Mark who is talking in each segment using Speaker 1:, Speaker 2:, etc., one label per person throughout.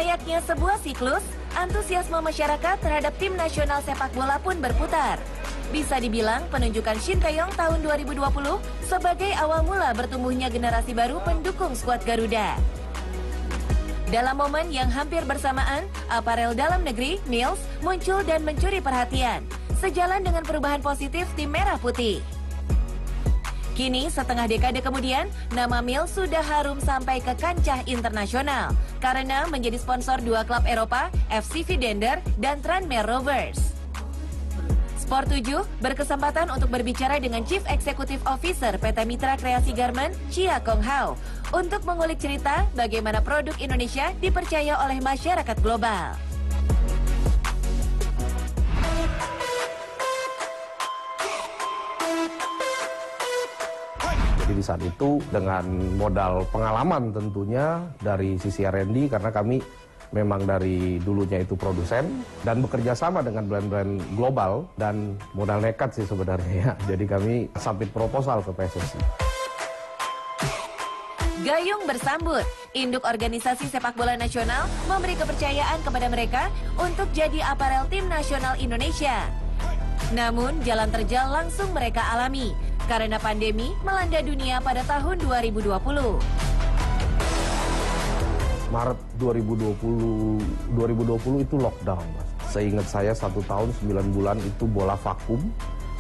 Speaker 1: Layaknya sebuah siklus, antusiasme masyarakat terhadap tim nasional sepak bola pun berputar. Bisa dibilang penunjukan Shin Tae-yong tahun 2020 sebagai awal mula bertumbuhnya generasi baru pendukung skuad Garuda. Dalam momen yang hampir bersamaan, aparel dalam negeri, Mills, muncul dan mencuri perhatian, sejalan dengan perubahan positif tim Merah Putih. Kini, setengah dekade kemudian, nama Mills sudah harum sampai ke kancah internasional karena menjadi sponsor dua klub Eropa, FC Vidender dan Tranmere Rovers. Sport 7 berkesempatan untuk berbicara dengan Chief Executive Officer PT Mitra Kreasi Garment, Chia Kong Hao, untuk mengulik cerita bagaimana produk Indonesia dipercaya oleh masyarakat global.
Speaker 2: Jadi di saat itu dengan modal pengalaman tentunya dari sisi R&D, karena kami memang dari dulunya itu produsen dan bekerja sama dengan brand-brand global, dan modal nekat sih sebenarnya ya. Jadi kami submit proposal ke PSSI.
Speaker 1: Gayung bersambut, induk organisasi sepak bola nasional memberi kepercayaan kepada mereka untuk jadi aparel tim nasional Indonesia. Namun jalan terjal langsung mereka alami karena pandemi melanda dunia pada tahun 2020.
Speaker 2: Maret 2020 itu lockdown, Mas. Seingat saya 1 tahun 9 bulan itu bola vakum.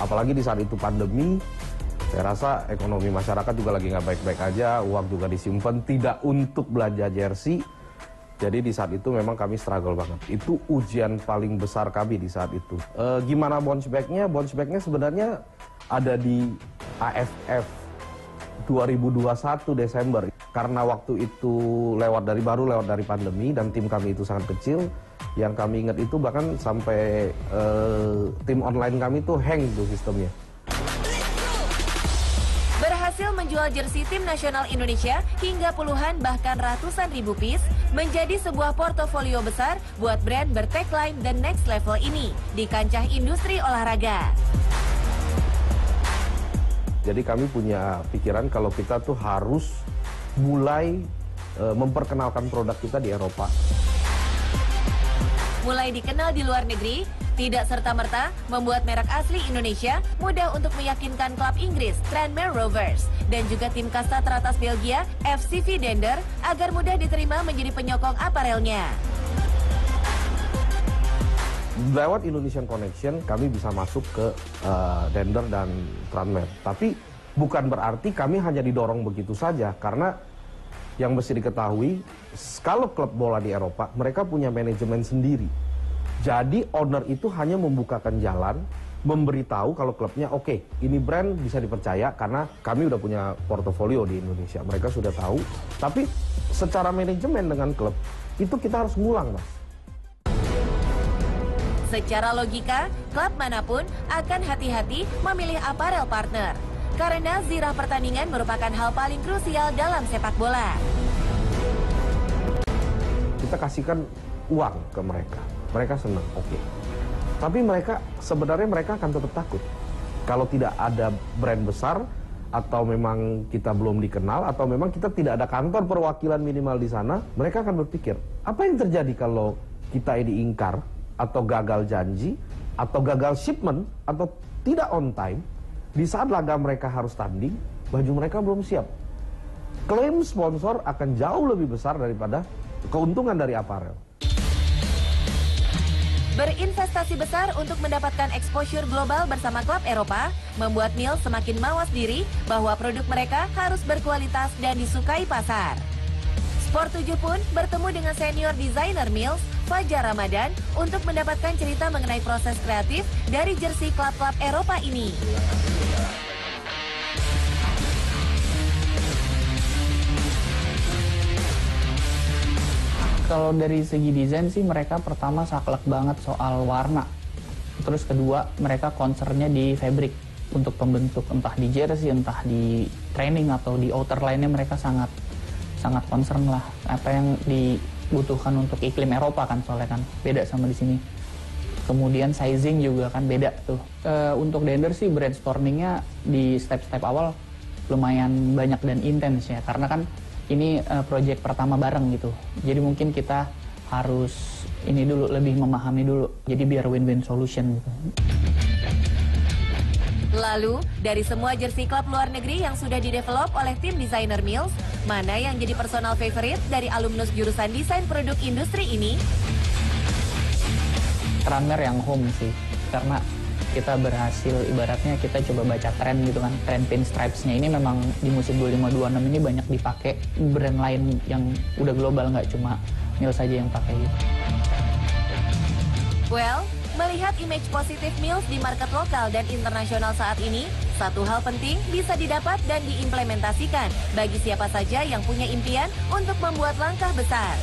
Speaker 2: Apalagi di saat itu pandemi, saya rasa ekonomi masyarakat juga lagi nggak baik-baik aja, uang juga disimpan, tidak untuk belanja jersey. Jadi di saat itu memang kami struggle banget. Itu ujian paling besar kami di saat itu. Gimana bounce back-nya? Bounce back-nya sebenarnya ada di AFF 2021 Desember. Karena waktu itu baru lewat dari pandemi dan tim kami itu sangat kecil. Yang kami ingat itu bahkan sampai tim online kami itu hang tuh sistemnya.
Speaker 1: Berhasil menjual jersey tim nasional Indonesia hingga puluhan bahkan ratusan ribu piece menjadi sebuah portofolio besar buat brand bertagline The Next Level ini di kancah industri olahraga.
Speaker 2: Jadi kami punya pikiran kalau kita tuh harus mulai memperkenalkan produk kita di Eropa.
Speaker 1: Mulai dikenal di luar negeri, tidak serta-merta membuat merek asli Indonesia mudah untuk meyakinkan klub Inggris Tranmere Rovers dan juga tim kasta teratas Belgia FC Vidender agar mudah diterima menjadi penyokong aparelnya.
Speaker 2: Lewat Indonesian Connection kami bisa masuk ke Dender dan Tranmere. Tapi bukan berarti kami hanya didorong begitu saja, karena yang mesti diketahui, kalau klub bola di Eropa, mereka punya manajemen sendiri. Jadi owner itu hanya membukakan jalan, memberitahu kalau klubnya oke, ini brand bisa dipercaya karena kami udah punya portofolio di Indonesia. Mereka sudah tahu, tapi secara manajemen dengan klub, itu kita harus ngulang, Mas.
Speaker 1: Secara logika, klub manapun akan hati-hati memilih aparel partner. Karena zirah pertandingan merupakan hal paling krusial dalam sepak bola.
Speaker 2: Kita kasihkan uang ke mereka. Mereka senang, oke. Tapi sebenarnya mereka akan tetap takut. Kalau tidak ada brand besar, atau memang kita belum dikenal, atau memang kita tidak ada kantor perwakilan minimal di sana, mereka akan berpikir, apa yang terjadi kalau kita ini ingkar, atau gagal janji, atau gagal shipment, atau tidak on time, di saat laga mereka harus tanding, baju mereka belum siap. Klaim sponsor akan jauh lebih besar daripada keuntungan dari aparel.
Speaker 1: Berinvestasi besar untuk mendapatkan exposure global bersama klub Eropa membuat Mills semakin mawas diri bahwa produk mereka harus berkualitas dan disukai pasar. Sport 7 pun bertemu dengan senior designer Mills, Fajar Ramadan, untuk mendapatkan cerita mengenai proses kreatif dari jersey klub-klub Eropa ini.
Speaker 3: Kalau dari segi desain sih mereka pertama saklek banget soal warna. Terus kedua, mereka concernnya di fabric untuk pembentuk, entah di jersey, entah di training atau di outer line-nya mereka sangat concern lah. Apa yang dibutuhkan untuk iklim Eropa kan, soalnya kan beda sama di sini. Kemudian sizing juga kan beda tuh. Untuk Dender sih brainstormingnya di step-step awal lumayan banyak dan intens ya, karena kan ini proyek pertama bareng gitu. Jadi mungkin kita harus ini dulu, lebih memahami dulu. Jadi biar win-win solution gitu.
Speaker 1: Lalu, dari semua jersey klub luar negeri yang sudah didevelop oleh tim desainer Mills, mana yang jadi personal favorite dari alumnus jurusan desain produk industri ini?
Speaker 3: Tranmere yang home sih, karena kita berhasil, ibaratnya kita coba baca tren gitu kan. Tren pinstripes-nya ini memang di musim 25-26 ini banyak dipakai brand lain yang udah global, nggak cuma Mills saja yang pakai gitu.
Speaker 1: Well, melihat image positif Mills di market lokal dan internasional saat ini, satu hal penting bisa didapat dan diimplementasikan bagi siapa saja yang punya impian untuk membuat langkah besar.